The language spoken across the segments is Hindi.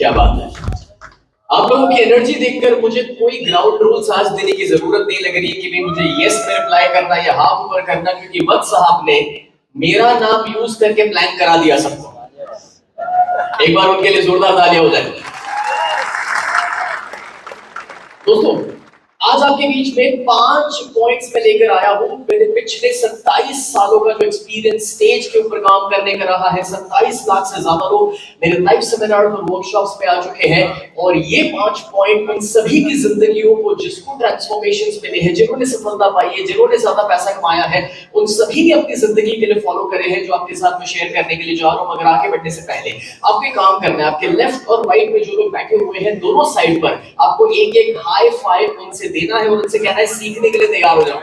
क्या बात है। आप लोगों की एनर्जी देखकर मुझे कोई ग्राउंड रूल्स आज देने की जरूरत नहीं लग रही है कि भाई मुझे यस में रिप्लाई करना या हाँ ऊपर करना, क्योंकि वत साहब ने मेरा नाम यूज करके प्लान करा दिया सबको। एक बार उनके लिए जोरदार तालियां हो जाए। दोस्तों आज आपके बीच में 5 पॉइंट्स में लेकर आया हूं। मेरे पिछले 27 सालों का जो एक्सपीरियंस स्टेज के ऊपर काम करने का रहा है, 27 लाख से ज्यादा लोग मेरे लाइव सेमिनार और वर्कशॉप्स में आ चुके हैं, और ये 5 पॉइंट उन सभी की जिंदगियों को जिसको ट्रांसफॉर्मेशंस मिले हैं, जिन्होंने सफलता पाई है, जिन्होंने ज्यादा पैसा कमाया है, उन सभी ने अपनी जिंदगी के लिए फॉलो करे हैं, जो आपके साथ में शेयर करने के लिए जा रहा हूं। मगर आगे बढ़ने से पहले आपको एक काम करना है। आपके लेफ्ट और राइट में जो लोग बैठे हुए हैं दोनों साइड पर, आपको एक एक हाई फाइव उनसे देना है और उनसे कहना है सीखने के लिए तैयार हो जाओ।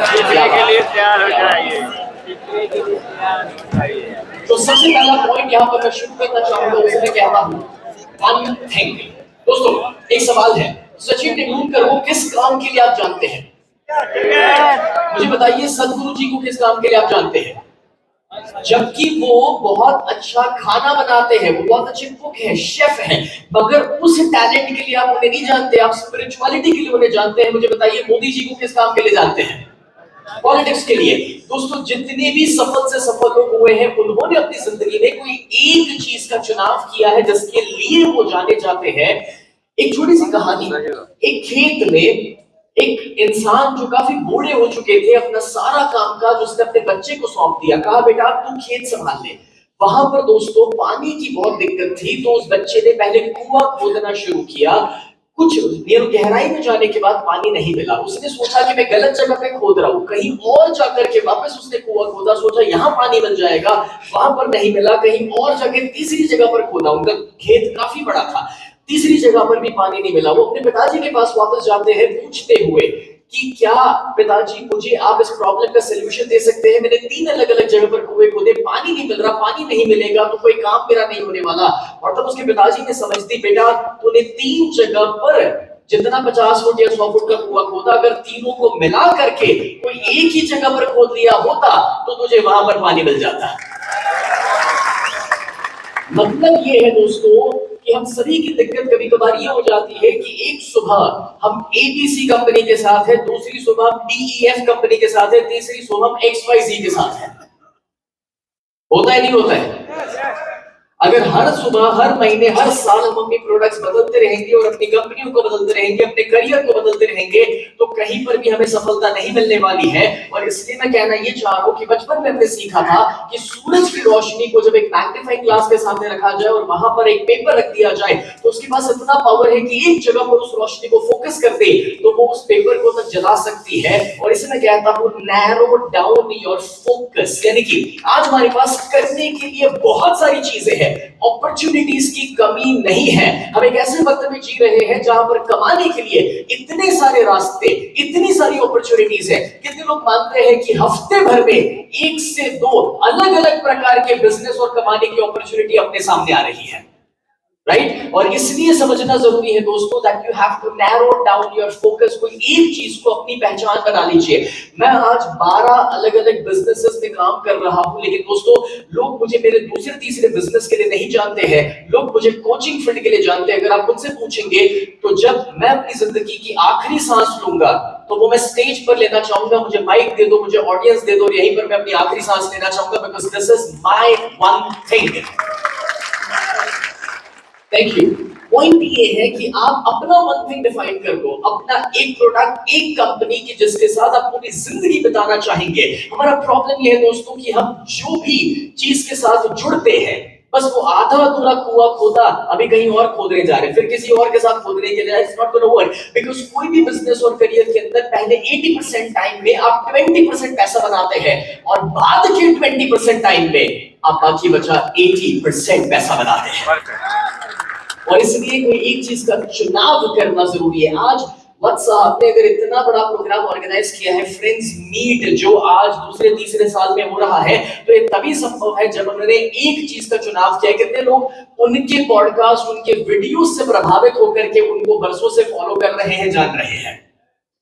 सीखने के लिए तैयार हो जाइए। तो सबसे पहला पॉइंट यहाँ पर मैं शुरू करना चाहूंगा, उसे मैं कहता हूँ वन थिंग। दोस्तों एक सवाल है, सचिन तेंदुलकर को किस काम के लिए आप जानते हैं? मुझे बताइए, सदगुरु जी को किस काम के लिए आप जानते हैं? जबकि वो बहुत अच्छा खाना बनाते हैं, वो बहुत अच्छे कुक हैं, शेफ हैं, मगर उस टैलेंट के लिए आप उन्हें नहीं जानते, आप स्पिरिचुअलिटी के लिए उन्हें जानते हैं। मुझे बताइए, मोदी जी को किस काम के लिए जानते हैं? पॉलिटिक्स के लिए। दोस्तों जितने भी सफल से सफल लोग हुए हैं, उन्होंने अपनी जिंदगी में कोई एक चीज का चुनाव किया है जिसके लिए वो जाने जाते हैं। एक छोटी सी कहानी, एक खेत में एक इंसान जो काफी बूढ़े हो चुके थे, अपना सारा कामकाज उसने अपने बच्चे को सौंप दिया, कहा बेटा तू खेत संभाल ले। वहां पर दोस्तों पानी की बहुत दिक्कत थी, तो उस बच्चे ने पहले कुआं खोदना शुरू किया। कुछ देर गहराई में जाने के बाद पानी नहीं मिला। उसने सोचा कि मैं गलत जगह पे खोद रहा हूँ, कहीं और जाकर के वापस उसने कुआं खोदा, सोचा यहाँ पानी मिल जाएगा, वहां पर नहीं मिला, कहीं और जाके तीसरी जगह पर खोदा। उनका खेत काफी बड़ा था, तीसरी जगह पर भी पानी नहीं मिला। वो अपने पिताजी के पास वापस जाते हैं पूछते हुए कि क्या पिताजी मुझे आप इस प्रॉब्लम का सलूशन दे सकते हैं? मैंने 3 अलग अलग जगह पर कुएं खोदे, पानी नहीं मिल रहा, पानी नहीं मिलेगा तो कोई काम मेरा नहीं होने वाला। और तब उसके पिताजी ने समझ दी, बेटा तूने 3 जगह पर जितना 50 फुट या 100 फुट का कुआं खोदा, अगर तीनों को मिला करके कोई एक ही जगह पर खोद लिया होता तो तुझे वहां पर पानी मिल जाता। मतलब ये है दोस्तों कि हम सभी की दिक्कत कभी कभार ये हो जाती है कि एक सुबह हम ABC कंपनी के साथ है, दूसरी सुबह हम DEF कंपनी के साथ है, तीसरी सुबह हम XYZ के साथ है। होता है नहीं होता है? अगर हर सुबह, हर महीने, हर साल हम अपनी प्रोडक्ट्स बदलते रहेंगे और अपनी कंपनियों को बदलते रहेंगे, अपने करियर को बदलते रहेंगे, तो कहीं पर भी हमें सफलता नहीं मिलने वाली है। और इसलिए मैं कहना ये चाह रहा हूं कि बचपन में हमने सीखा था कि सूरज की रोशनी को जब एक मैग्नीफाइंग ग्लास के सामने रखा जाए और वहां पर एक पेपर रख दिया जाए, तो उसके पास इतना पावर है कि एक जगह पर उस रोशनी को फोकस कर दे तो वो उस पेपर को तक जला सकती है। और इसे मैं कहता हूं नैरो डाउन योर फोकस, यानी कि आज हमारे पास करने के लिए बहुत सारी चीजें हैं, अपॉर्चुनिटीज की कमी नहीं है। हम एक ऐसे वक्त में जी रहे हैं जहां पर कमाने के लिए इतने सारे रास्ते, इतनी सारी अपॉर्चुनिटीज है। कितने लोग मानते हैं कि हफ्ते भर में 1 से 2 अलग अलग प्रकार के बिजनेस और कमाने की अपॉर्चुनिटी अपने सामने आ रही है, राइट? और इसलिए समझना जरूरी है दोस्तों that you have to narrow down your focus. कोई एक चीज को अपनी पहचान बना लीजिए। मैं आज 12 अलग अलग बिजनेसेस में काम कर रहा हूं, लेकिन दोस्तों लोग मुझे मेरे दूसरे तीसरे बिजनेस के लिए नहीं जानते हैं, लोग मुझे कोचिंग फील्ड के लिए जानते हैं। अगर आप मुझसे पूछेंगे तो जब मैं अपनी जिंदगी की आखिरी सांस लूंगा तो वो मैं स्टेज पर लेना चाहूंगा, मुझे माइक दे दो, मुझे ऑडियंस दे दो, यहीं पर मैं अपनी आखिरी सांस लेना चाहूंगा, because this is my one thing. Thank you. Point ये है कि आप अपना वन थिंग डिफाइन कर लो, अपना एक प्रोडक्ट, एक कंपनी की जिसके साथ आप पूरी जिंदगी बिताना चाहेंगे। हमारा प्रॉब्लम ये है दोस्तों कि हम जो भी चीज के साथ जुड़ते हैं, बस वो आधा अधूरा कुआं खोदा, अभी कहीं और खोदने जा रहे हैं, फिर किसी और के साथ खोदने के लिए, it's not gonna work. Because कोई भी बिजनेस और करियर के अंदर पहले 80% टाइम में आप 20% पैसा बनाते हैं और बाद के 20% टाइम में आप बाकी बचा 80% पैसा बनाते हैं। और इसलिए कोई एक चीज का चुनाव करना जरूरी है। आज वत्स साहब ने अगर इतना बड़ा प्रोग्राम ऑर्गेनाइज किया है, फ्रेंड्स मीट, जो आज दूसरे तीसरे साल में हो रहा है, तो ये तभी संभव है जब उन्होंने एक चीज का चुनाव किया। कितने लोग उनके पॉडकास्ट, उनके वीडियोस से प्रभावित होकर के उनको बरसों से फॉलो कर रहे हैं, जान रहे हैं?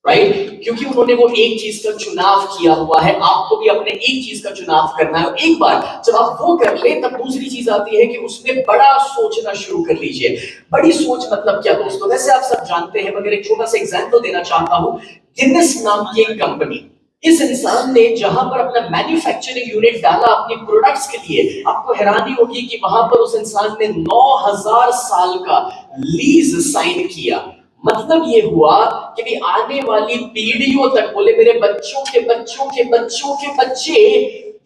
राइट क्योंकि उन्होंने वो एक चीज का चुनाव किया हुआ है। आपको भी अपने एक चीज का चुनाव करना है। एक बार जब आप वो कर ले तब दूसरी चीज आती है कि उसमें बड़ा सोचना शुरू कर लीजिए। बड़ी सोच मतलब क्या दोस्तों, वैसे आप सब जानते हैं मगर एक छोटा सा एग्जांपल देना चाहता हूं। गिनेस नाम की एक कंपनी, इस इंसान ने जहां पर अपना मैन्युफैक्चरिंग यूनिट डाला अपने प्रोडक्ट्स के लिए, आपको हैरानी होगी कि वहां पर उस इंसान ने 9000 साल का लीज साइन किया। मतलब ये हुआ कि भी आने वाली पीढ़ियों तक, बोले मेरे बच्चों के बच्चों के बच्चों के बच्चे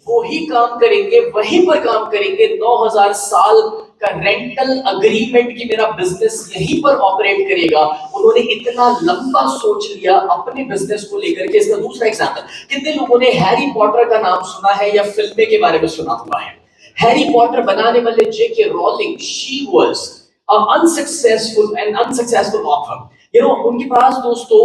वही काम करेंगे, वहीं पर काम करेंगे। 9000 साल का रेंटल अग्रीमेंट की मेरा बिजनेस यहीं पर ऑपरेट करेगा। उन्होंने इतना लंबा सोच लिया अपने बिजनेस को लेकर के। इसका दूसरा एग्जांपल, कितने लोगों ने हैरी पॉटर का नाम सुना है या फिल्में के बारे में सुना हुआ है? हैरी पॉटर बनाने वाले JK Rowling, she was unsuccessful author. उनके पास दोस्तों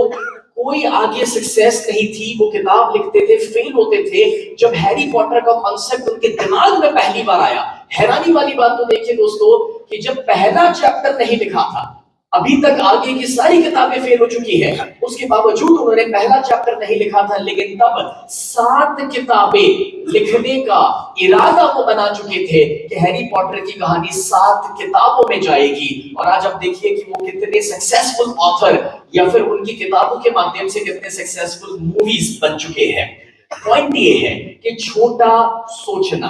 कोई आगे सक्सेस नहीं थी। वो किताब लिखते थे, फेल होते थे। जब हैरी पॉटर का कॉन्सेप्ट उनके दिमाग में पहली बार आया, हैरानी वाली बात तो देखिए दोस्तों कि जब पहला चैप्टर नहीं लिखा था, अभी तक आगे की सारी किताबें फेल हो चुकी है, उसके बावजूद उन्होंने पहला चैप्टर नहीं लिखा था। लेकिन तब 7 किताबें लिखने का इरादा वो बना चुके थे कि हैरी पॉटर की कहानी 7 किताबों में जाएगी। और आज आप देखिए कि वो कितने सक्सेसफुल ऑथर या फिर उनकी किताबों के माध्यम से कितने सक्सेसफुल मूवीज बन चुके हैं। पॉइंट ये है कि छोटा सोचना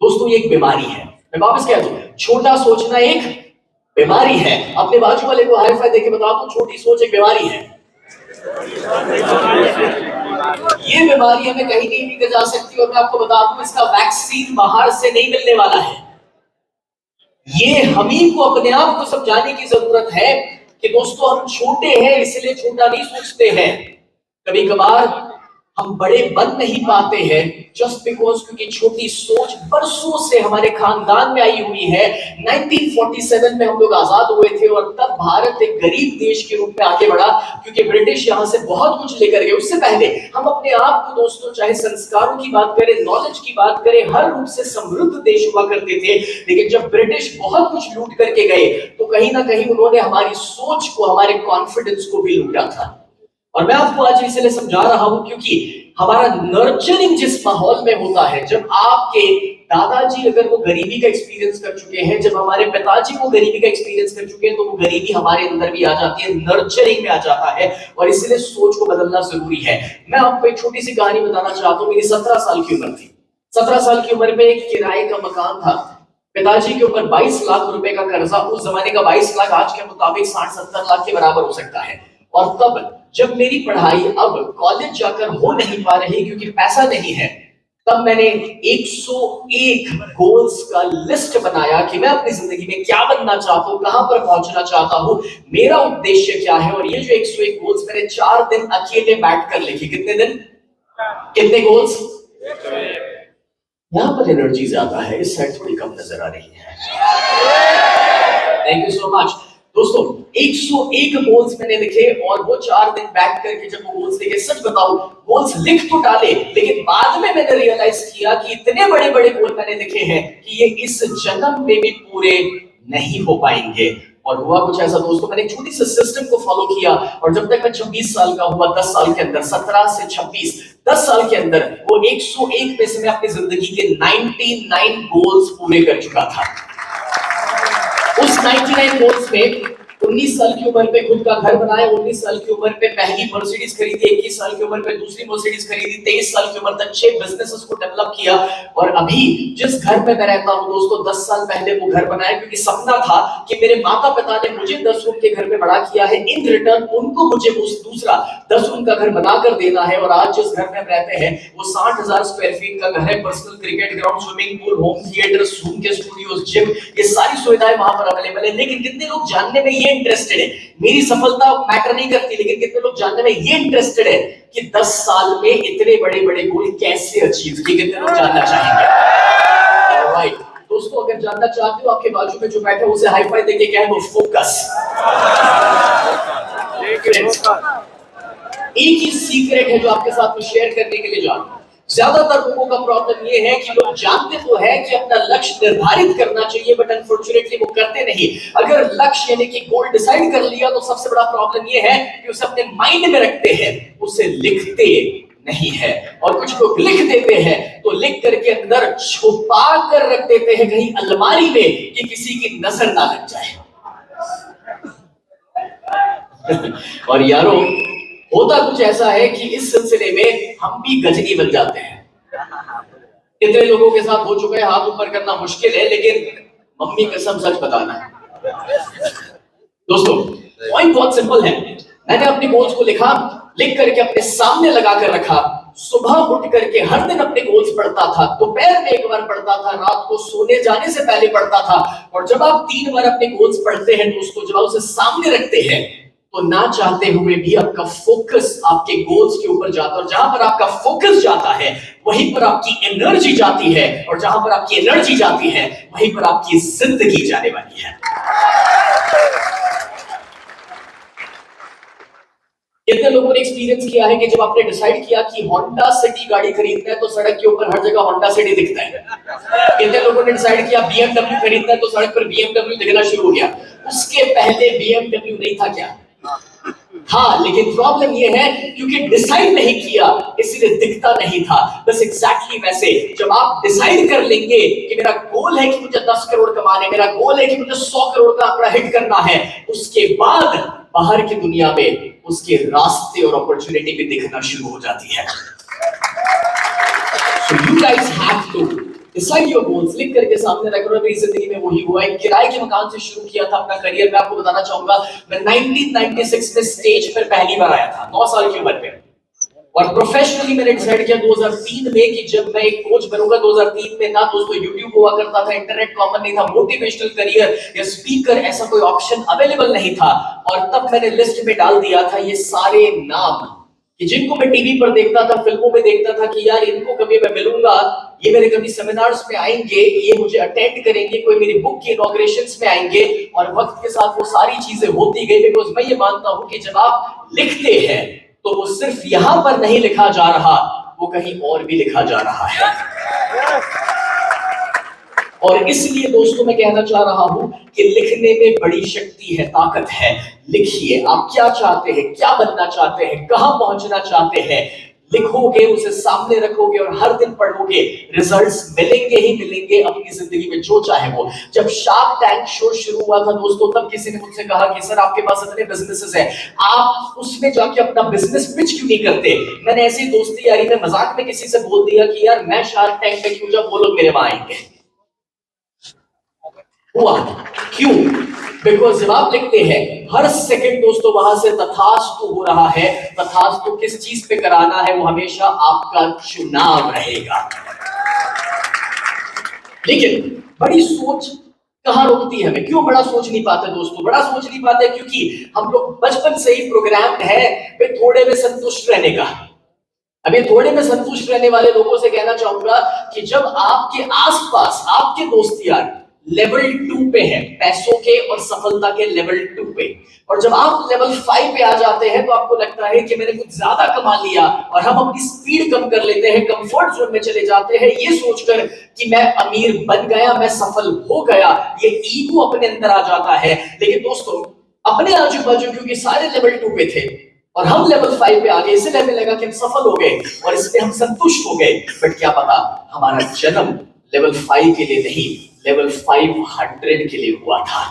दोस्तों ये एक बीमारी है। मैं वापस कह दूं, छोटा सोचना एक बीमारी है। अपने बाजू वाले को हाई फाई देके बता दो, छोटी सोच एक बीमारी है। ये बीमारी हमें कहीं नहीं लेकर जा सकती। और मैं आपको बता दूं, इसका वैक्सीन बाहर से नहीं मिलने वाला है। ये हम ही को अपने आप को समझाने की जरूरत है कि दोस्तों हम छोटे हैं इसलिए छोटा नहीं सोचते हैं। कभी कभार हम बड़े बन नहीं पाते हैं जस्ट बिकॉज क्योंकि छोटी सोच बरसों से हमारे खानदान में आई हुई है। 1947 में हम लोग आजाद हुए थे और तब भारत एक गरीब देश के रूप में आगे बढ़ा क्योंकि ब्रिटिश यहां से बहुत कुछ लेकर गए। उससे पहले हम अपने आप को दोस्तों चाहे संस्कारों की बात करें, नॉलेज की बात करें, हर रूप से समृद्ध देश हुआ करते थे। लेकिन जब ब्रिटिश बहुत कुछ लूट करके गए तो कहीं ना कहीं उन्होंने हमारी सोच को, हमारे कॉन्फिडेंस को भी लूटा था। और मैं आपको आज इसलिए समझा रहा हूं क्योंकि हमारा नर्चरिंग जिस माहौल में होता है, जब आपके दादाजी अगर वो गरीबी का एक्सपीरियंस कर चुके हैं, जब हमारे पिताजी वो गरीबी का एक्सपीरियंस कर चुके हैं, तो वो गरीबी हमारे अंदर भी आ जाती है, नर्चरिंग में आ जाता है। और इसलिए सोच को बदलना जरूरी है। मैं आपको एक छोटी सी कहानी बताना चाहता हूँ। मेरी 17 साल की उम्र थी। 17 साल की उम्र में एक किराए का मकान था। पिताजी के ऊपर 22 लाख रुपए का कर्जा। उस जमाने का 22 लाख आज के मुताबिक 60-70 लाख के बराबर हो सकता है। और तब जब मेरी पढ़ाई अब कॉलेज जाकर हो नहीं पा रही क्योंकि पैसा नहीं है, तब मैंने 101 गोल्स का लिस्ट बनाया कि मैं अपनी जिंदगी में क्या बनना चाहता हूँ, कहां पर पहुंचना चाहता हूँ, मेरा उद्देश्य क्या है। और ये जो 101 गोल्स मैंने 4 दिन अकेले बैठकर लिखे। कितने दिन, कितने गोल्स? यहां पर एनर्जी ज्यादा है, इस साइड थोड़ी कम नजर आ रही है। थैंक यू सो मच दोस्तों। 101 गोल्स मैंने लिखे और वो 4 दिन बैठ करके जब वो गोल्स लिखे, सच बताऊं गोल्स लिख तो डाले, लेकिन बाद में मैंने रियलाइज किया कि इतने बड़े बड़े गोल मैंने लिखे हैं कि ये इस जन्म में भी पूरे नहीं हो पाएंगे। और हुआ कुछ ऐसा दोस्तों, मैंने एक छोटी सी सिस्टम को फॉलो किया और जब तक मैं 26 साल का हुआ, 10 साल के अंदर, 17 से 26, 10 साल के अंदर वो 101 में से मैं अपनी जिंदगी के 99 गोल्स पूरे कर चुका था। उस 99 गोल्स में 19 साल की उम्र पे खुद का घर बनाया, 19 साल की उम्र पे पहली मर्सिडीज खरीदी, 21 साल की उम्र पे दूसरी मर्सिडीज खरीदी, 23 साल की उम्र तक 6 बिजनेसेस को डेवलप किया। और अभी जिस घर में मैं रहता हूं दोस्तों, 10 साल पहले वो घर बनाया क्योंकि सपना था कि मेरे माता पिता ने मुझे 10 रूम के घर में बड़ा किया है, इन रिटर्न उनको मुझे दूसरा 10 रूम का घर बनाकर देना है। और आज जिस घर में हम रहते हैं वो 60,000 स्क्वायर फीट का घर है। Personal cricket ground, swimming pool, home theatre, zoom के स्टूडियोज, जिम, ये सारी सुविधाएं वहां पर अवेलेबल है। लेकिन कितने लोग जानने में ये इंटरेस्टेड है, मेरी सफलता मैटर नहीं करती, लेकिन कितने लोग जानने में ये इंटरेस्टेड है कि 10 साल में इतने बड़े बड़े गोल कैसे अचीव किए, कितने लोग जानना चाहेंगे? ऑलराइट दोस्तों, अगर जानना चाहते हो आपके बाजू में जो बैठा उसे हाई फाई देके कह दो फोकस। एक ही सीक्रेट है जो आपके साथ में शेयर करने के लिए जा रहा हूं। ज्यादातर लोगों का प्रॉब्लम ये है कि लोग जानते तो है कि अपना लक्ष्य निर्धारित करना चाहिए, बट अनफॉर्चुनेटली वो करते नहीं। अगर लक्ष्य यानी कि गोल डिसाइड कर लिया तो सबसे बड़ा प्रॉब्लम ये है कि उसे अपने माइंड में रखते हैं, उसे लिखते नहीं है। और कुछ लोग लिख देते हैं तो लिख करके अंदर छुपा कर रख देते हैं कहीं अलमारी में कि किसी की नजर ना लग जाए। और यारों, होता कुछ ऐसा है कि इस सिलसिले में हम भी गजनी बन जाते हैं। कितने लोगों के साथ हो चुका है, हाथ ऊपर करना मुश्किल है, लेकिन मम्मी कसम सच बताना है। दोस्तों, पॉइंट बहुत सिंपल है। मैंने अपने गोल्स को लिखा, लिख करके अपने सामने लगा कर रखा। सुबह उठ करके हर दिन अपने गोल्स पढ़ता था। दोपहर में एक बार पढ़ता था, रात को सोने जाने से पहले पढ़ता था। और जब आप 3 बार अपने गोल्स पढ़ते हैं दोस्तों, जब आप उसे सामने रखते हैं तो ना चाहते हुए भी आपका फोकस आपके गोल्स के ऊपर जाता है। और जहां पर आपका फोकस जाता है वहीं पर आपकी एनर्जी जाती है, और जहां पर आपकी एनर्जी जाती है वहीं पर आपकी जिंदगी जाने वाली है। कितने लोगों ने एक्सपीरियंस किया है कि जब आपने डिसाइड किया कि होंडा सिटी गाड़ी खरीदना है तो सड़क के ऊपर हर जगह होंडा सिटी दिखता है। कितने लोगों ने डिसाइड किया बीएमडब्ल्यू खरीदना है तो सड़क पर बीएमडब्ल्यू दिखना शुरू हो गया। उसके पहले बीएमडब्ल्यू नहीं था क्या? हाँ, लेकिन प्रॉब्लम ये है क्योंकि डिसाइड नहीं किया इसलिए दिखता नहीं था। बस एग्जैक्टली वैसे जब आप डिसाइड कर लेंगे कि मेरा गोल है कि मुझे 10 करोड़ कमाने, मेरा गोल है कि मुझे 100 करोड़ का आंकड़ा हिट करना है, उसके बाद बाहर की दुनिया में उसके रास्ते और अपॉर्चुनिटी भी दिखना शुरू हो जाती है। So you guys have to decide your goals, लिख करके सामने रख लो। मेरी जिंदगी में वही हुआ है। किराए के मकान से शुरू किया था अपना करियर। मैं आपको बताना चाहूंगा, मैं 1996 में स्टेज पर पहली बार आया था, 9 साल की उम्र पे। और प्रोफेशनली मैंने डिसाइड किया 2003 में कि जब मैं एक कोच बनूंगा। 2003 में ना दोस्तों यूट्यूब हुआ करता था, इंटरनेट कॉमन नहीं था, मोटिवेशनल करियर या स्पीकर ऐसा कोई ऑप्शन अवेलेबल नहीं था। और तब मैंने लिस्ट में डाल दिया था ये सारे नाम कि जिनको मैं टीवी पर देखता था, फिल्मों में देखता था कि यार इनको कभी मैं मिलूंगा, ये मेरे कभी सेमिनार्स में आएंगे, ये मुझे अटेंड करेंगे, कोई मेरी बुक की इनॉग्रेशंस में आएंगे। और वक्त के साथ वो सारी चीजें होती गई। बिकॉज मैं ये मानता हूं कि जब आप लिखते हैं तो वो सिर्फ यहां पर नहीं लिखा जा रहा, वो कहीं और भी लिखा जा रहा है। और इसलिए दोस्तों मैं कहना चाह रहा हूं कि लिखने में बड़ी शक्ति है, ताकत है। लिखिए, आप क्या चाहते हैं, क्या बनना चाहते हैं, कहां पहुंचना चाहते हैं, लिखोगे, उसे सामने रखोगे और हर दिन पढ़ोगे, रिजल्ट्स मिलेंगे ही मिलेंगे अपनी जिंदगी में, जो चाहे वो। जब शार्क टैंक शो शुरू हुआ था दोस्तों, तब किसी ने मुझसे कहा कि सर आपके पास इतने बिजनेसेस हैं, आप उसमें जाके अपना बिजनेस पिच क्यों नहीं करते? मैंने ऐसी दोस्ती यारी में मजाक में किसी से बोल दिया कि यार मैं शार्क टैंक पे क्यों जाऊं, वो लोग मेरे वहां आएंगे। हुआ क्यों? बिकॉज जब आप लिखते हैं हर सेकंड दोस्तों वहां से तथास्तु हो रहा है। तथास्तु किस चीज पे कराना है वो हमेशा आपका चुनाव रहेगा। लेकिन बड़ी सोच कहां रोकती है हमें? क्यों बड़ा सोच नहीं पाते दोस्तों? बड़ा सोच नहीं पाते क्योंकि हम लोग बचपन से ही प्रोग्राम है थोड़े में संतुष्ट रहने का। अभी थोड़े में संतुष्ट रहने वाले लोगों से कहना चाहूंगा कि जब आपके आसपास आपके दोस्त यार लेवल 2 पे है, पैसों के और सफलता के लेवल 2 पे, और जब आप लेवल 5 पे आ जाते हैं तो आपको लगता है कि मैंने कुछ ज्यादा कमा लिया, और हम अपनी स्पीड कम कर लेते हैं, कंफर्ट जोन में चले जाते हैं ये सोचकर कि मैं अमीर बन गया, मैं सफल हो गया। ये ईगो अपने अंदर आ जाता है। लेकिन दोस्तों अपने आजू बाजू क्योंकि सारे लेवल 2 पे थे और हम लेवल 5 पे आ गए, इसलिए हमें लगा कि हम सफल हो गए और इसमें हम संतुष्ट हो गए। बट क्या पता हमारा जन्म लेवल 5 के लिए नहीं, लेवल 500 के लिए हुआ था।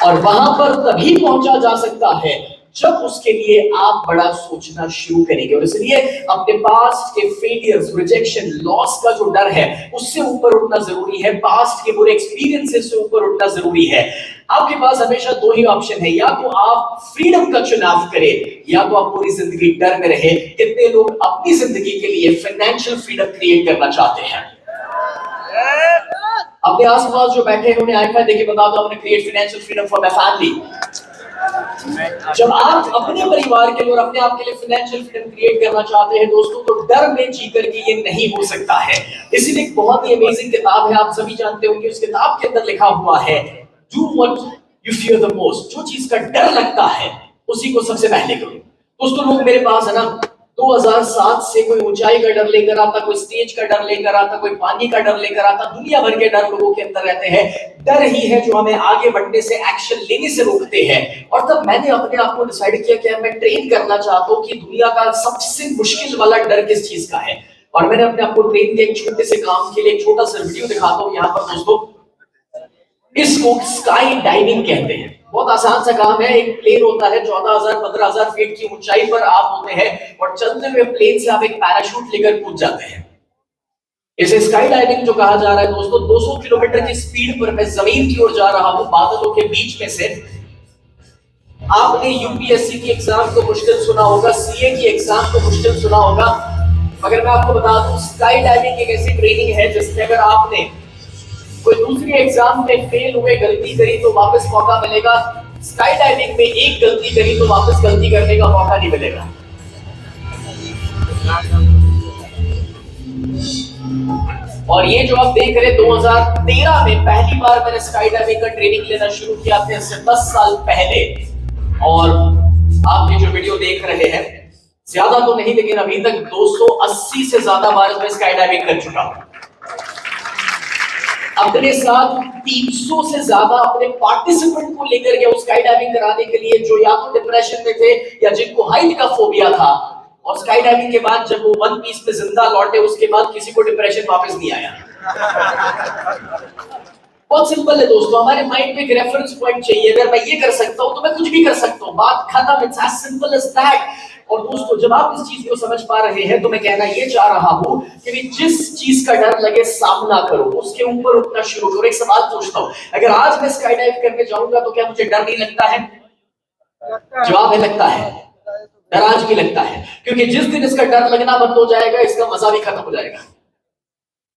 और वहां पर तभी पहुंचा जा सकता है जब उसके लिए आप बड़ा सोचना शुरू करेंगे। और इसलिए अपने पास्ट के फेलियर्स, रिजेक्शन, लॉस का जो डर है उससे ऊपर उठना जरूरी है। पास्ट के बुरे एक्सपीरियंसेस से ऊपर उठना जरूरी है। आपके पास हमेशा 2 ही ऑप्शन है, या तो आप फ्रीडम का चुनाव करें या तो आप पूरी जिंदगी डर में रहे। कितने लोग अपनी जिंदगी के लिए फाइनेंशियल फ्रीडम क्रिएट करना चाहते हैं? अपने आसपास जो बैठे हैं उन्हें आईफाई देके बता दो, अपने create financial freedom for my family. जब आप अपने परिवार के लिए और अपने आप के लिए फाइनेंशियल फ्रीडम क्रिएट करना चाहते हैं दोस्तों, तो डर में जी करके ये नहीं हो सकता है। इसीलिए एक बहुत ही अमेजिंग किताब है, आप सभी जानते होंगे। उस किताब के अंदर लिखा हुआ है, do what you fear the most. जो चीज का डर लगता है उसी को सबसे पहले करो। दोस्तों लोग मेरे पास है ना 2007 से कोई ऊंचाई का डर लेकर आता, कोई स्टेज का डर लेकर आता, कोई पानी का डर लेकर आता, दुनिया भर के डर लोगों के अंदर रहते हैं। डर ही है जो हमें आगे बढ़ने से, एक्शन लेने से रोकते हैं। और तब मैंने अपने आप को डिसाइड किया कि मैं ट्रेन करना चाहता हूँ कि दुनिया का सबसे मुश्किल वाला डर किस चीज का है। और मैंने अपने आप को ट्रेन के एक छोटे से काम के लिए एक छोटा सा वीडियो दिखाता हूँ यहाँ पर दोस्तों। इसको स्काई डाइविंग कहते हैं। बहुत आसान सा काम है। एक प्लेन होता है 14,000 15,000 फीट की ऊंचाई पर आप होते हैं और चलते हुए प्लेन से आप एक पैराशूट लेकर कूद जाते हैं। इसे स्काई डाइविंग जो कहा जा रहा है दोस्तों। 200 किलोमीटर की स्पीड पर मैं जमीन की ओर जा रहा हूं बादलों के बीच में से। आपने यूपीएससी की एग्जाम को मुश्किल सुना होगा, सीए की एग्जाम को मुश्किल सुना होगा, मगर मैं आपको बता दूं स्काई डाइविंग एक ऐसी ट्रेनिंग है जिसमें अगर आपने कोई दूसरी एग्जाम में फेल हुए, गलती करी तो वापस मौका मिलेगा। स्काई डाइविंग में एक गलती करी तो वापस गलती करने का मौका नहीं मिलेगा। और ये जो आप देख रहे 2013 में पहली बार मैंने स्काई डाइविंग का ट्रेनिंग लेना शुरू किया था, इससे 10 साल पहले। और आप ये जो वीडियो देख रहे हैं ज्यादा तो नहीं, लेकिन अभी तक 280 से ज्यादा बार मैं स्काई डाइविंग कर चुका हूं। अपने साथ 300 से ज्यादा अपने पार्टिसिपेंट को लेकर गया स्काई डाइविंग कराने के लिए, जो या तो डिप्रेशन में थे या जिनको हाइट का फोबिया था। और स्काई डाइविंग के बाद जब वो वन पीस में जिंदा लौटे, उसके बाद किसी को डिप्रेशन वापस नहीं आया। बहुत सिंपल है दोस्तों, हमारे माइंड में एक रेफरेंस पॉइंट चाहिए। अगर मैं ये कर सकता हूं तो मैं कुछ भी कर सकता हूं, बात खत्म। It's as simple as that. और दोस्तों जब आप इस चीज को समझ पा रहे हैं तो मैं कहना ये चाह रहा हूं कि जिस चीज का डर लगे सामना करो, उसके ऊपर उठना शुरू करो। एक सवाल पूछता हूं, अगर आज मैं स्काई डाइव करके जाऊंगा तो क्या मुझे डर नहीं लगता है? जवाब है लगता है। डर आज भी लगता है, क्योंकि जिस दिन इसका डर लगना बंद हो जाएगा इसका मजा भी खत्म हो जाएगा।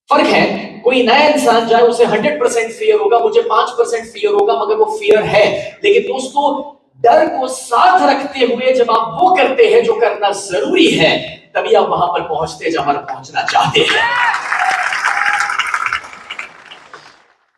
फर्क है, कोई नया इंसान जाए उसे 100% फियर होगा, मुझे 5% फियर होगा, मगर वो फियर है। लेकिन दोस्तों डर को साथ रखते हुए जब आप वो करते हैं जो करना जरूरी है, तभी आप वहां पर पहुंचते हैं जहां पर पहुंचना चाहते हैं।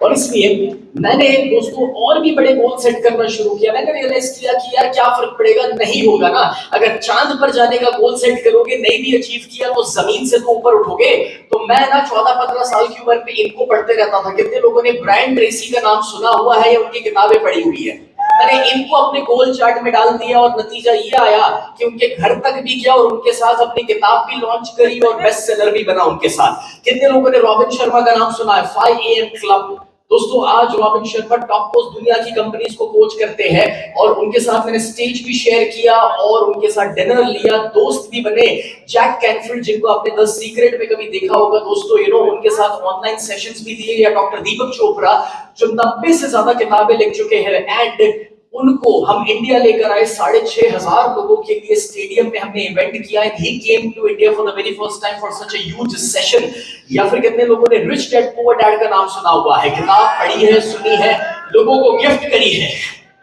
और इसलिए मैंने दोस्तों और भी बड़े गोल सेट करना शुरू किया। मैंने रियलाइज किया कि यार क्या फर्क पड़ेगा, नहीं होगा ना। अगर चांद पर जाने का गोल सेट करोगे, नहीं भी अचीव किया तो जमीन से तो ऊपर उठोगे। तो मैं ना 14-15 साल की उम्र में इनको पढ़ते रहता था। कितने लोगों ने ब्रायन ट्रेसी का नाम सुना हुआ है या उनकी किताबें पढ़ी हुई है? मैंने इनको अपने गोल चार्ट में डाल दिया और नतीजा ये आया कि उनके घर तक भी गया और उनके साथ अपनी किताब भी लॉन्च करी और बेस्ट सेलर भी बना उनके साथ। कितने लोगों ने रॉबिन शर्मा का नाम सुना है? 5 AM क्लब। दोस्तों आज रॉबिन शर्मा टॉप मोस्ट दुनिया की कंपनीज को कोच करते हैं और उनके साथ मैंने स्टेज भी शेयर किया और उनके साथ डिनर लिया, दोस्त भी बने। जैक कैनफिल्ड जिनको आपने द सीक्रेट में कभी देखा होगा दोस्तों, उनके साथ ऑनलाइन सेशंस भी दिए। या डॉक्टर दीपक चोपड़ा जो 90 से ज्यादा किताबें लिख चुके हैं, एंड उनको हम इंडिया लेकर आए। 6,500 लोगों के लिए स्टेडियम में हमने इवेंट किया। And he came to India for the very first time for such a huge session. या फिर कितने लोगों ने रिच डैड पुअर डैड का नाम सुना हुआ है? किताब पढ़ी है, सुनी है, लोगों को गिफ्ट करी है।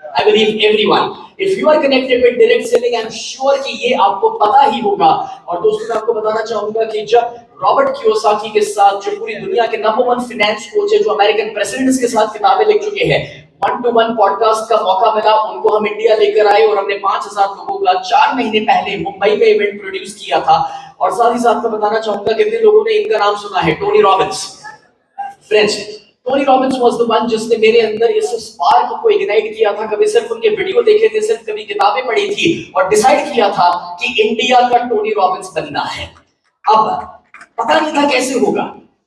I believe everyone. If you are connected with direct selling, I'm sure कि ये आपको पता ही होगा। और दोस्तों मैं आपको बताना चाहूंगा कि जब रॉबर्ट कियोसाकी के साथ, जो पूरी दुनिया के नंबर 1 फाइनेंस कोच है, जो अमेरिकन प्रेसिडेंट्स के साथ किताबें लिख चुके हैं, 1-to-1 पॉडकास्ट का मौका मिला, उनको हम इंडिया लेकर आए और हमने 5,000 लोगों का 4 महीने पहले मुंबई में इवेंट प्रोड्यूस किया था। और साथ ही साथ मैं बताना चाहूंगा कितने लोगों ने इनका नाम सुना है? Tony Robbins. Friends, Tony Robbins was the one जिसने मेरे अंदर इस स्पार्क को इग्नाइट किया था। कभी सिर्फ उनके वीडियो देखे थे, सिर्फ कभी किताबें पढ़ी थी और डिसाइड किया था कि इंडिया का टोनी रॉबिन्स बनना है। अब पता नहीं था कैसे होगा,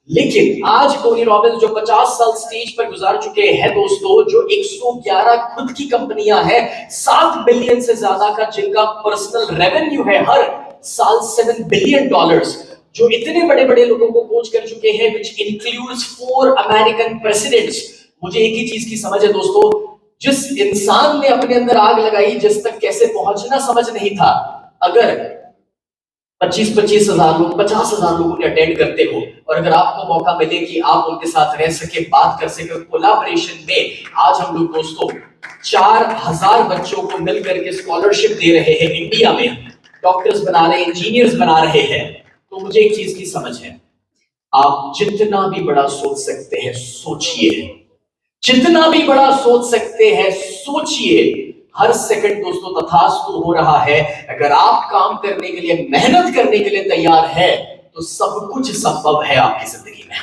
लेकिन आज टोनी रॉबिन्स जो 50 साल स्टेज पर गुजार चुके हैं दोस्तों, जो 111 खुद की कंपनियां हैं, 7 बिलियन से ज्यादा का जिनका पर्सनल रेवेन्यू है हर साल $7 बिलियन, जो इतने बड़े बड़े लोगों को कोच कर चुके हैं, which includes 4 अमेरिकन प्रेसिडेंट्स। मुझे एक ही चीज की समझ है दोस्तों, जिस इंसान ने अपने अंदर आग लगाई, जिस तक कैसे पहुंचना समझ नहीं था, अगर 25-25 हजार लोग, 50,000 लोगों ने अटेंड करते हो और अगर आपको मौका मिले कि आप उनके साथ रह सके, बात कर सके, कोलैबोरेशन में, आज हम लोग दोस्तों 4,000 बच्चों को मिलकर के स्कॉलरशिप दे रहे हैं इंडिया में, डॉक्टर्स बना रहे हैं, इंजीनियर्स बना रहे हैं। तो मुझे एक चीज की समझ है, आप जितना भी बड़ा सोच सकते हैं सोचिए, जितना भी बड़ा सोच सकते हैं सोचिए, हर सेकंड दोस्तों तथास्तु हो रहा है। अगर आप काम करने के लिए, मेहनत करने के लिए तैयार है तो सब कुछ संभव है आपकी जिंदगी में।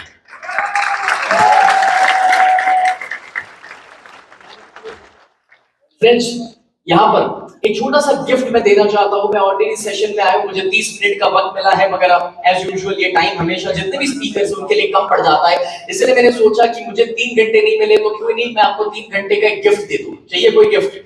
फ्रेंड्स, यहां पर एक छोटा सा गिफ्ट मैं देना चाहता हूं। मैं ऑर्डिनरी सेशन में आया हूं, मुझे 30 मिनट का वक्त मिला है, मगर अब एज यूजुअल ये टाइम हमेशा जितने भी स्पीकर्स हैं उनके लिए कम पड़ जाता है। इसलिए मैंने सोचा कि मुझे 3 घंटे नहीं मिले तो क्यों नहीं मैं आपको 3 घंटे का एक गिफ्ट दे दूं। चाहिए कोई गिफ्ट?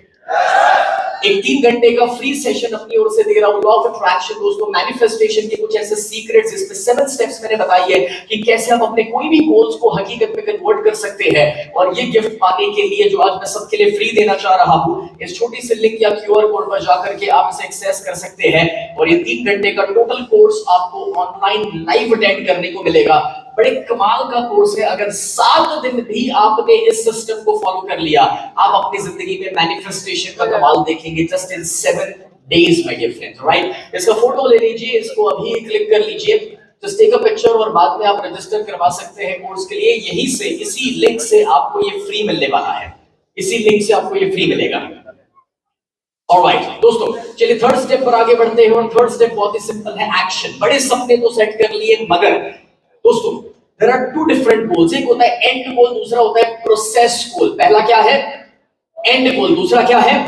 एक 3 घंटे का फ्री सेशन अपनी ओर से दे रहा हूं। लॉ ऑफ अट्रैक्शन दोस्तों, मैनिफेस्टेशन के कुछ ऐसे सीक्रेट्स, इसमें 7 स्टेप्स मैंने बताई है कि कैसे आप अपने कोई भी गोल्स को हकीकत में कन्वर्ट कर सकते हैं। और ये गिफ्ट पाने के लिए जो आज मैं सबके लिए फ्री देना चाह रहा हूं, इस छोटी सी लिंक या क्यूआर कोड पर जाकर के आप इसे एक्सेस कर सकते हैं। और ये 3 घंटे का टोटल कोर्स आपको ऑनलाइन लाइव अटेंड करने को मिलेगा। बड़े कमाल का कोर्स है। अगर 7 दिन भी आपने इस सिस्टम को फॉलो कर लिया, आप अपनी जिंदगी में मैनिफेस्टेशन का कमाल देखेंगे just in 7 days my dear friends, right? इसका फोटो ले लीजिए, इसको अभी क्लिक कर लीजिए, जस्ट टेक अ पिक्चर और बाद में आप रजिस्टर करवा सकते हैं कोर्स के लिए। यहीं से, इसी लिंक से आपको ये फ्री मिलने वाला है। इसी लिंक से आपको ये फ्री मिलेगा। ऑलराइट दोस्तों, चलिए थर्ड स्टेप पर आगे बढ़ते हैं। और थर्ड स्टेप बहुत ही सिंपल है, एक्शन। बड़े सपने तो सेट कर लिए, मगर दोस्तों देयर आर 2 डिफरेंट गोल्स। एक होता है एंड गोल, दूसरा होता है प्रोसेस गोल। पहला क्या है? एंड गोल। दूसरा क्या है?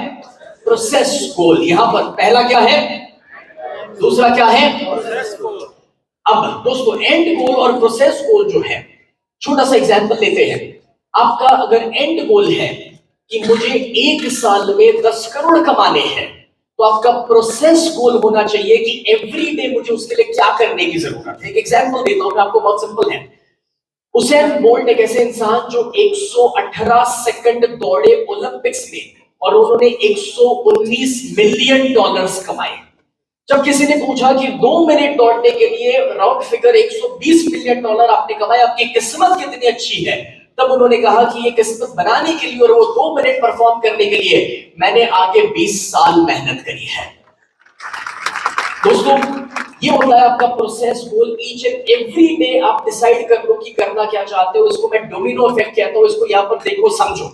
प्रोसेस गोल। यहां पर पहला क्या है, दूसरा क्या है? प्रोसेस गोल। अब दोस्तों एंड गोल और प्रोसेस गोल जो है, छोटा सा एग्जांपल लेते हैं। आपका अगर एंड गोल है कि मुझे 1 साल में 10 करोड़ कमाने हैं, तो आपका प्रोसेस गोल होना चाहिए कि एवरी डे मुझे उसके लिए क्या करने की जरूरत है। एक एग्जांपल देता हूं मैं आपको, बहुत सिंपल है। उसेन बोल्ट एक ऐसे इंसान जो 118 सेकंड दौड़े ओलंपिक्स में और उन्होंने 119 मिलियन डॉलर्स कमाए। जब किसी ने पूछा कि 2 मिनट दौड़ने के लिए राउंड फिगर 120 मिलियन डॉलर आपने कमाए, आपकी किस्मत कितनी अच्छी है, तब उन्होंने कहा कि ये किस्मत बनाने के लिए और वो 2 मिनट परफॉर्म करने के लिए मैंने आगे 20 साल मेहनत करी है। दोस्तों ये होता है आपका process goal. Each and every day आप डिसाइड कर लो कि करना क्या चाहते हो। इसको मैं डोमिनो इफेक्ट कहता हूं। इसको यहां पर देखो, समझो।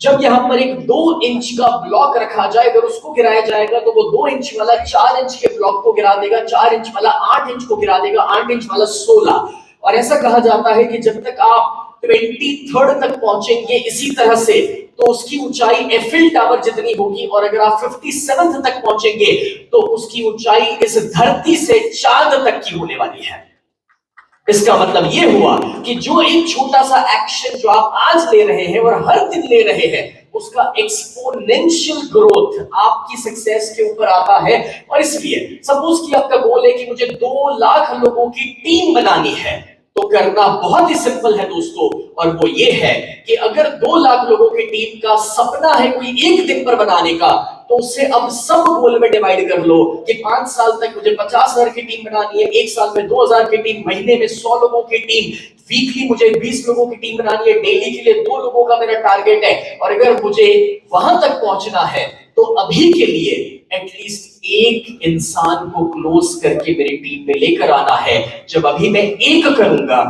जब यहां पर एक 2 इंच का ब्लॉक रखा जाए, अगर उसको गिराया जाएगा तो वो 2 इंच वाला 4 इंच के ब्लॉक को गिरा देगा, 4 इंच वाला 8 इंच को गिरा देगा, 8 इंच वाला 16। और ऐसा कहा जाता है कि जब तक आप 23rd तक पहुंचेंगे इसी तरह से, तो उसकी ऊंचाई एफिल टावर जितनी होगी। और अगर आप 57th तक पहुंचेंगे तो उसकी ऊंचाई इस धरती से चांद तक की होने वाली है। इसका मतलब यह हुआ कि जो एक छोटा सा एक्शन जो आप आज ले रहे हैं और हर दिन ले रहे हैं, उसका एक्सपोनेंशियल ग्रोथ आपकी सक्सेस के ऊपर आता है। और इसलिए सपोज कि आपका गोल है कि मुझे 2 लाख लोगों की टीम बनानी है, तो करना बहुत ही सिंपल है दोस्तों। और वो ये है कि अगर 2 लाख लोगों की टीम का सपना है कोई एक दिन पर बनाने का, तो उसे अब सब गोल में डिवाइड कर लो कि 5 साल तक मुझे 50,000 की टीम बनानी है, 1 साल में 2,000 की टीम, महीने में 100 लोगों की टीम, वीकली मुझे 20 लोगों की टीम बनानी है, डेली के लिए 2 लोगों का मेरा टारगेट है। और अगर मुझे वहां तक पहुंचना है तो अभी के लिए एटलीस्ट 1 इंसान को क्लोज करके मेरी टीम में लेकर आना है। जब अभी मैं 1 करूंगा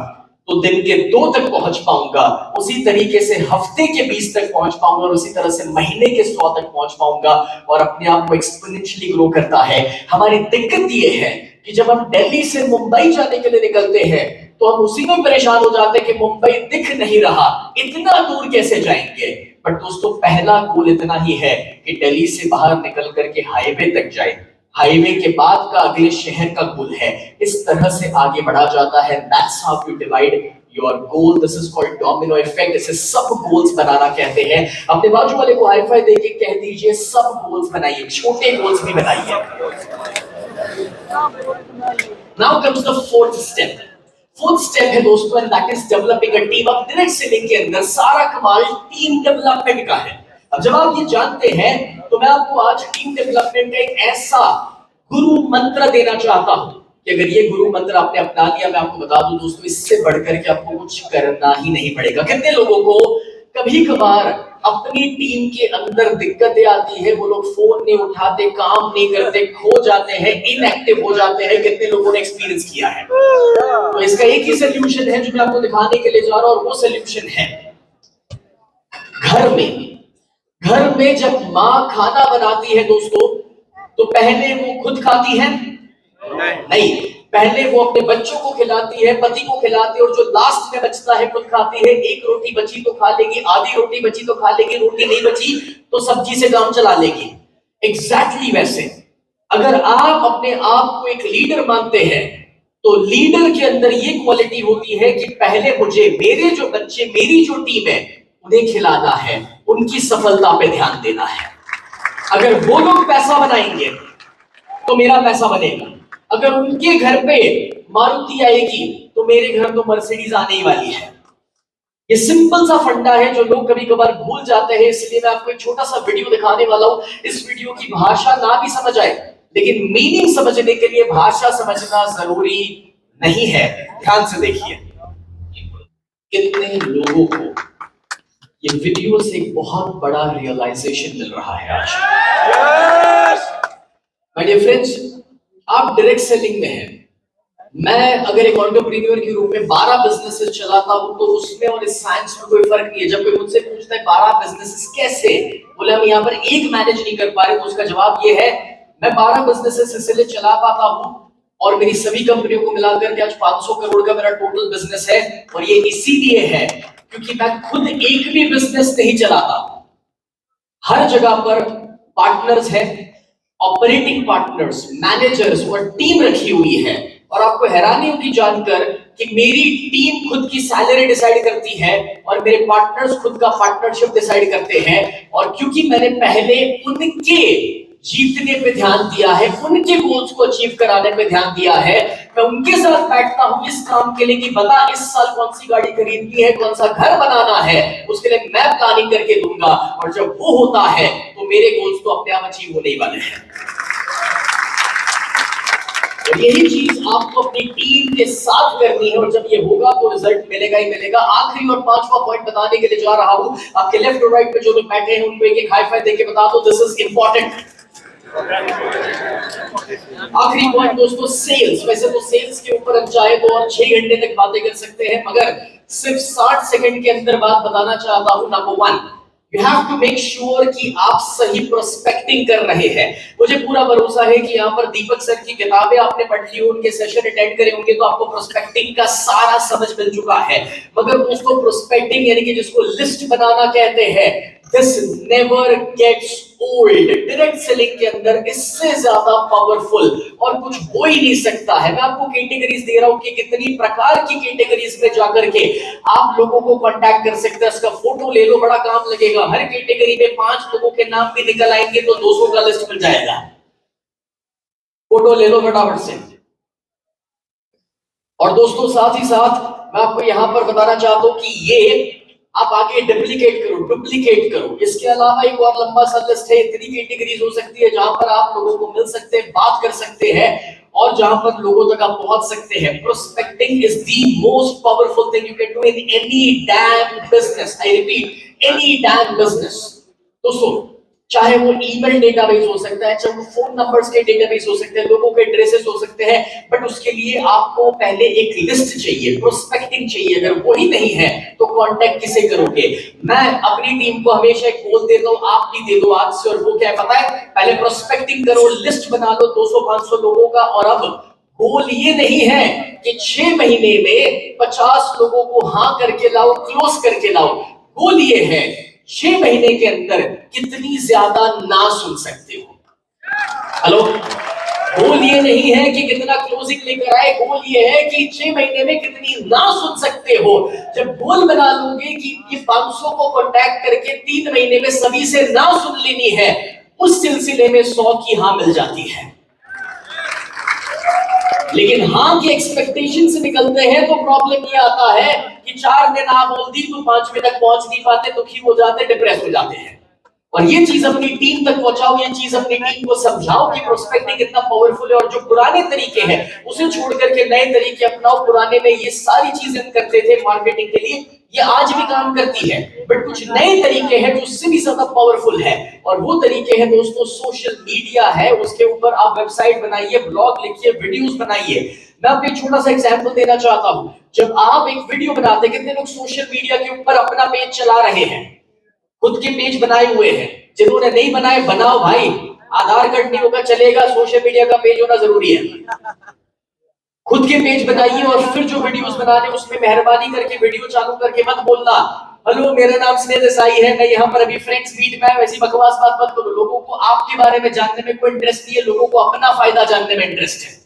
तो दिन के 2 तक पहुंच पाऊंगा, उसी तरीके से हफ्ते के 20 तक पहुंच पाऊंगा, और उसी तरह से महीने के 100 तक पहुंच पाऊंगा। और अपने आप को एक्सपोनेंशियली ग्रो करता है। हमारी दिक्कत यह है कि जब हम दिल्ली से मुंबई जाने के लिए निकलते हैं तो हम उसी में परेशान हो जाते हैं कि मुंबई दिख नहीं रहा, इतना दूर कैसे जाएंगे। बट दोस्तों पहला गोल इतना ही है कि दिल्ली से बाहर निकल करके हाईवे तक जाए, हाईवे के बाद का अगले शहर का गोल है। इस तरह से आगे बढ़ा जाता है। That's how you divide your goal. This is called domino effect. इसे सब गोल्स बनाना कहते हैं। अपने बाजू वाले को हाई फाई देके कह दीजिए सब गोल्स बनाइए, छोटे गोल्स भी बनाइए। Now comes the fourth step. Fourth step है दोस्तों, and that is developing a team. अब डायरेक्ट सेलिंग के अंदर सारा कमाल टीम डेवलपमेंट का है। अब जब आप ये जानते हैं तो मैं आपको आज टीम डेवलपमेंट का एक ऐसा गुरु मंत्र देना चाहता हूं कि अगर ये गुरु मंत्र आपने अपना लिया, मैं आपको बता दूं दोस्तों, इससे बढ़कर के आपको कुछ करना ही नहीं पड़ेगा। कितने लोगों को कभी कभार अपनी टीम के अंदर दिक्कतें आती है, वो लोग फोन नहीं उठाते, काम नहीं करते, खो जाते हैं, इनएक्टिव हो जाते हैं। कितने लोगों ने एक्सपीरियंस किया है? तो इसका एक ही सोल्यूशन है जो मैं आपको दिखाने के लिए जा रहा हूं, और वो सोल्यूशन है घर में जब माँ खाना बनाती है दोस्तों, तो पहले वो खुद खाती है? नहीं, पहले वो अपने बच्चों को खिलाती है, पति को खिलाती है, और जो लास्ट में बचता है खुद खाती है। एक रोटी बची तो खा लेगी, आधी रोटी बची तो खा लेगी, रोटी नहीं बची तो सब्जी से काम चला लेगी। एग्जैक्टली वैसे अगर आप अपने आप को एक लीडर मानते हैं, तो लीडर के अंदर ये क्वालिटी होती है कि पहले मुझे मेरे जो बच्चे, मेरी जो टीम है, उन्हें खिलाना है, उनकी सफलता पे ध्यान देना है। अगर वो लोग पैसा बनाएंगे तो मेरा पैसा बनेगा। अगर उनके घर पे मारुति आएगी तो मेरे घर तो मर्सिडीज आने ही वाली है। ये सिंपल सा फंडा है जो लोग कभी कभार भूल जाते हैं। इसलिए मैं आपको एक छोटा सा वीडियो दिखाने वाला हूं। इस वीडियो की भाषा ना भी समझ आए, लेकिन मीनिंग समझने के लिए भाषा समझना जरूरी नहीं है। ध्यान से देखिए। कितने लोगों को ये वीडियो से एक बहुत बड़ा रियलाइजेशन मिल रहा है आज। माय डियर फ्रेंड्स, आप डायरेक्ट सेलिंग में हैं। मैं अगर एक एंटरप्रेन्योर के रूप में 12 बिजनेसेस चलाता हूं, तो उसमें और इस साइंस में कोई फर्क नहीं है। जब कोई मुझसे पूछता है 12 बिजनेसेस कैसे, बोले हम यहाँ पर एक मैनेज नहीं कर पा रहे, तो उसका जवाब ये है, मैं 12 बिजनेसेस इसलिए चला पाता हूं और मेरी सभी कंपनियों को मिलाकर के आज 500 करोड़ का मेरा टोटल बिजनेस है। और ये इसीलिए है क्योंकि मैं खुद एक भी बिजनेस नहीं चलाता। हर जगह पर पार्टनर्स है, ऑपरेटिंग पार्टनर्स, मैनेजर्स और टीम रखी हुई है। और आपको हैरानी होगी जानकर कि मेरी टीम खुद की सैलरी डिसाइड करती है और मेरे पार्टनर्स खुद का पार्टनरशिप डिसाइड करते हैं। और क्योंकि मैंने पहले उनके जीतने पे ध्यान दिया है, उनके गोल्स को अचीव कराने पे ध्यान दिया है, मैं उनके साथ बैठता हूं इस काम के लिए कि बता इस साल कौन सी गाड़ी खरीदनी है, कौन सा घर बनाना है, उसके लिए मैं प्लानिंग करके दूंगा। और जब वो होता है तो मेरे गोल्स तो अपने आप अचीव होने ही वाले हैं। और यही चीज आपको अपनी टीम के साथ करनी है, और जब ये होगा तो रिजल्ट मिलेगा ही मिलेगा। आखिरी और 5वां पॉइंट बताने के लिए जा रहा हूं। आपके लेफ्ट और राइट पे जो लोग बैठे हैं उनको एक हाई फाइव देके बता दो, दिस इज इंपॉर्टेंट। आखिरी पॉइंट दोस्तों, सेल्स। वैसे तो सेल्स के ऊपर हम चाहे तो और 6 घंटे तक बातें कर सकते हैं, मगर सिर्फ 60 सेकंड के अंदर बात बताना चाहता हूं। Number 1, You have to make sure कि आप सही प्रोस्पेक्टिंग कर रहे हैं। मुझे पूरा भरोसा है कि यहाँ पर दीपक सर की किताबें आपने पढ़ ली, उनके सेशन अटेंड करे होंगे, तो आपको प्रोस्पेक्टिंग का सारा समझ मिल चुका है। मगर दोस्तों, प्रोस्पेक्टिंग यानी कि जिसको लिस्ट बनाना कहते हैं, this never gets old. Direct selling के अंदर इससे ज्यादा पावरफुल और कुछ हो ही नहीं सकता है। मैं आपको कैटेगरीज दे रहा हूं कि कितनी प्रकार की कैटेगरीज में जाकर के आप लोगों को कांटेक्ट कर सकते हैं। इसका फोटो ले लो, बड़ा काम लगेगा। हर कैटेगरी में 5 लोगों के नाम भी निकल आएंगे तो 200 का लिस्ट मिल जाएगा। फोटो ले लो फटाफट से। और दोस्तों, साथ ही साथ मैं आपको यहां पर बताना चाहता हूं कि ये आप आगे डुप्लीकेट करो। इसके अलावा एक और लंबा सा लिस्ट है। इतनी कैटेगरीज हो सकती है जहां पर आप लोगों को मिल सकते हैं, बात कर सकते हैं और जहां पर लोगों तक आप पहुंच सकते हैं। Prospecting is the most powerful thing you can do in any damn business. I repeat, any damn business. दोस्तों, चाहे वो ईमेल डेटाबेस हो सकता है, चाहे वो फोन नंबर्स के डेटाबेस हो सकते हैं, लोगों के एड्रेसेस हो सकते हैं, बट उसके लिए आपको पहले एक लिस्ट चाहिए, प्रोस्पेक्टिंग चाहिए। अगर वही नहीं है तो कांटेक्ट किसे करोगे? मैं अपनी टीम को हमेशा एक गोल देता हूं, आप भी दे दो आज से। और वो क्या है पता है? पहले प्रोस्पेक्टिंग करो, लिस्ट बना लो 200-500 लोगों का। और अब गोल ये नहीं है कि 6 महीने में 50 लोगों को हाँ करके लाओ, क्लोज करके लाओ। गोल ये है 6 महीने के अंदर कितनी ज्यादा ना सुन सकते हो। हेलो, गोल ये नहीं है कि कितना क्लोजिंग लेकर आए, गोल ये है कि 6 महीने में कितनी ना सुन सकते हो। जब गोल बना लोगे कि ये 500 को कांटेक्ट करके 3 महीने में सभी से ना सुन लेनी है, उस सिलसिले में 100 की हाँ मिल जाती है। लेकिन हाँ के एक्सपेक्टेशन से निकलते हैं तो प्रॉब्लम ये आता है कि 4 ने ना बोल दी तो 5वें तक पहुंच नहीं पाते, दुखी हो जाते, डिप्रेस हो जाते हैं। और ये चीज अपनी टीम तक पहुंचाओ, ये चीज अपनी टीम को समझाओ कि प्रोस्पेक्टिंग कितना पावरफुल है। और जो पुराने तरीके हैं उसे छोड़ करके नए तरीके अपनाओ। पुराने में ये सारी चीजें करते थे मार्केटिंग के लिए, ये आज भी काम करती है, बट कुछ नए तरीके हैं जो उससे भी ज्यादा पावरफुल है। और वो तरीके हैं दोस्तों, सोशल मीडिया है। उसके ऊपर आप वेबसाइट बनाइए, ब्लॉग लिखिए, वीडियोस बनाइए। मैं आपको एक छोटा सा एग्जांपल देना चाहता हूं। जब आप एक वीडियो बनाते हैं, कितने लोग सोशल मीडिया के ऊपर अपना पेज चला रहे हैं? खुद के पेज बनाए हुए हैं, जिन्होंने नहीं बनाए बनाओ भाई, आधार कार्ड नहीं होगा चलेगा, सोशल मीडिया का पेज होना जरूरी है। खुद के पेज बनाइए और फिर जो वीडियोस बनाने उसमें मेहरबानी करके वीडियो चालू करके मत बोलना हेलो मेरा नाम स्नेह देसाई है, मैं यहाँ पर अभी फ्रेंड्स मीट में, वैसी बकवास बात मत करो। लोगों को आपके बारे में जानने में कोई इंटरेस्ट नहीं है, लोगों को अपना फायदा जानने में इंटरेस्ट है।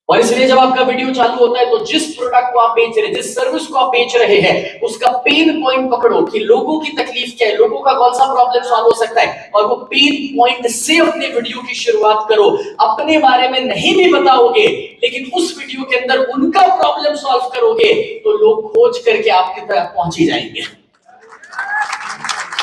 और इसलिए जब आपका वीडियो चालू होता है तो जिस प्रोडक्ट को आप बेच रहे हैं, जिस सर्विस को आप बेच रहे हैं, उसका पेन पॉइंट पकड़ो कि लोगों की तकलीफ क्या है, लोगों का कौन सा प्रॉब्लम सॉल्व हो सकता है, और वो पेन पॉइंट से अपने वीडियो की शुरुआत करो। अपने बारे में नहीं भी बताओगे लेकिन उस वीडियो के अंदर उनका प्रॉब्लम सॉल्व करोगे तो लोग खोज करके आपकी तरफ पहुंच ही जाएंगे।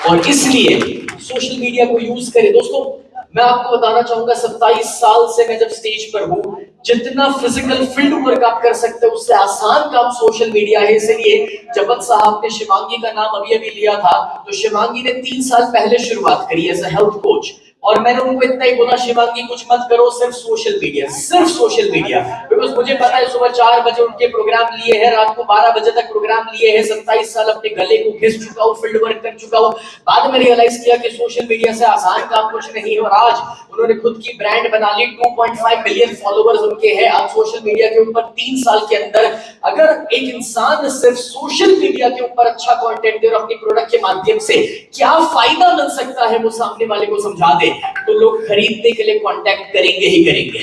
और इसलिए सोशल मीडिया को यूज करें। दोस्तों मैं आपको बताना चाहूंगा 27 साल से मैं जब स्टेज पर हूं, जितना फिजिकल फील्ड वर्क आप कर सकते हो उससे आसान काम सोशल मीडिया है। इसलिए जब साहब ने शिवांगी का नाम अभी अभी लिया था तो शिवांगी ने 3 साल पहले शुरुआत करी एज अ हेल्थ कोच, और मैंने उनको इतना ही बोला शिवांगी कुछ मत करो, सिर्फ सोशल मीडिया, सिर्फ सोशल मीडिया। बिकॉज मुझे पता है सुबह 4 बजे उनके प्रोग्राम लिए हैं, रात को 12 बजे तक प्रोग्राम लिए हैं, 27 साल अपने गले को घिस चुका हूँ, फील्ड वर्क कर चुका हूँ। बाद में रियलाइज किया कि सोशल मीडिया से आसान काम कुछ नहीं है, और आज उन्होंने खुद की ब्रांड बना ली, 2.5 मिलियन फॉलोवर्स उनके हैं आज सोशल मीडिया के ऊपर। 3 साल के अंदर अगर एक इंसान सिर्फ सोशल मीडिया के ऊपर अच्छा कंटेंट दे और अपनी प्रोडक्ट के माध्यम से क्या फायदा मिल सकता है वो सामने वाले को समझा दे तो लोग खरीदने के लिए कांटेक्ट करेंगे ही करेंगे।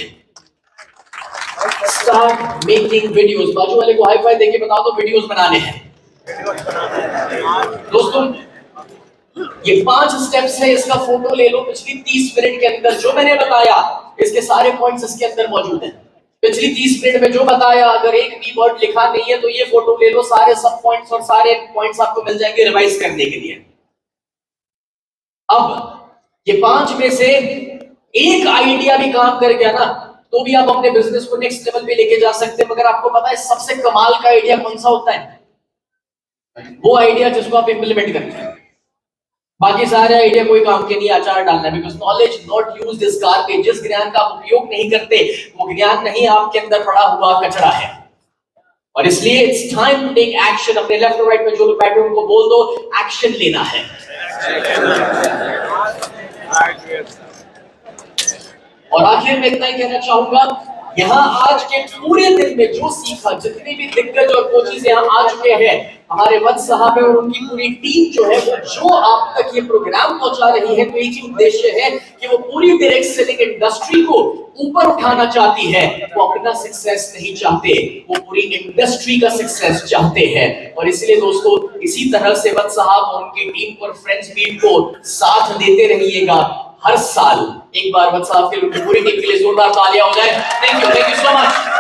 Start making videos. बाजू वाले को हाई फाई देके बताओ तो वीडियोस बनाने हैं। दोस्तों ये 5 स्टेप्स है, इसका फोटो ले लो पिछली 30 मिनट के अंदर जो मैंने बताया, इसके सारे पॉइंट्स इसके अंदर मौजूद हैं। पिछली 30 मिनट में जो बताया, अगर एक भी वर्ड लिखा नहीं है तो ये फोटो ले लो, सारे सब पॉइंट्स और सारे पॉइंट्स आपको मिल जाएंगे रिवाइज करने के लिए। अब ये 5 में से एक आइडिया भी काम कर गया ना तो भी आप अपने बिजनेस को नेक्स्ट लेवल पे लेके जा सकते हैं। मगर आपको पता है सबसे कमाल का आइडिया कौन सा होता है? वो आइडिया जिसको आप इंप्लीमेंट करते हैं। बाकी सारे आइडिया कोई काम के नहीं, अचार डालना है। Because knowledge not used is garbage. जिस ज्ञान का आप उपयोग नहीं करते वो ज्ञान नहीं, आपके अंदर पड़ा हुआ कचरा है। और इसलिए it's time to take action. अपने लेफ्ट और राइट में जो लोग बैठे उनको बोल दो एक्शन लेना है। और आखिर में इतना ही कहना चाहूंगा, यहाँ आज के पूरे दिन में जो सीखा, जितने भी दिग्गज और कोचेस यहाँ आ चुके हैं, हमारे वत्स साहब है और उनकी पूरी टीम जो है वो जो आप तक ये प्रोग्राम पहुंचा रही है, तो एक ही उद्देश्य है कि वो पूरी डायरेक्ट सेलिंग इंडस्ट्री को ऊपर उठाना चाहती है। वो अपना सक्सेस नहीं चाहते, वो पूरी इंडस्ट्री का सक्सेस चाहते हैं। और इसलिए दोस्तों इसी तरह से वत्स साहब और उनकी टीम को, फ्रेंड्स मीट को साथ देते रहिएगा हर साल। एक बार वत्स साहब के पूरी टीम के लिए जोरदार तालियां हो जाए। Thank you so much.